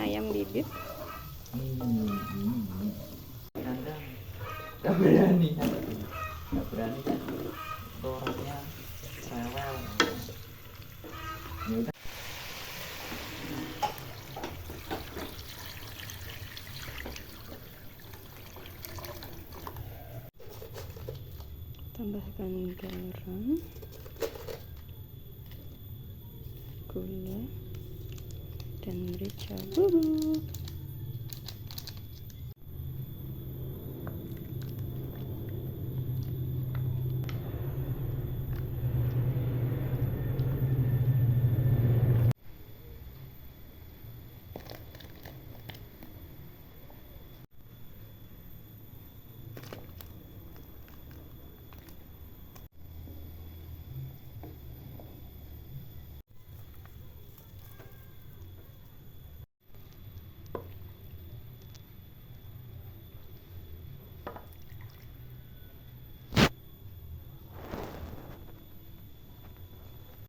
ayam bibit. Kandang gak berani kan, orangnya rewel. Ya udah. Tambahkan garam, gula, dan merica bubuk.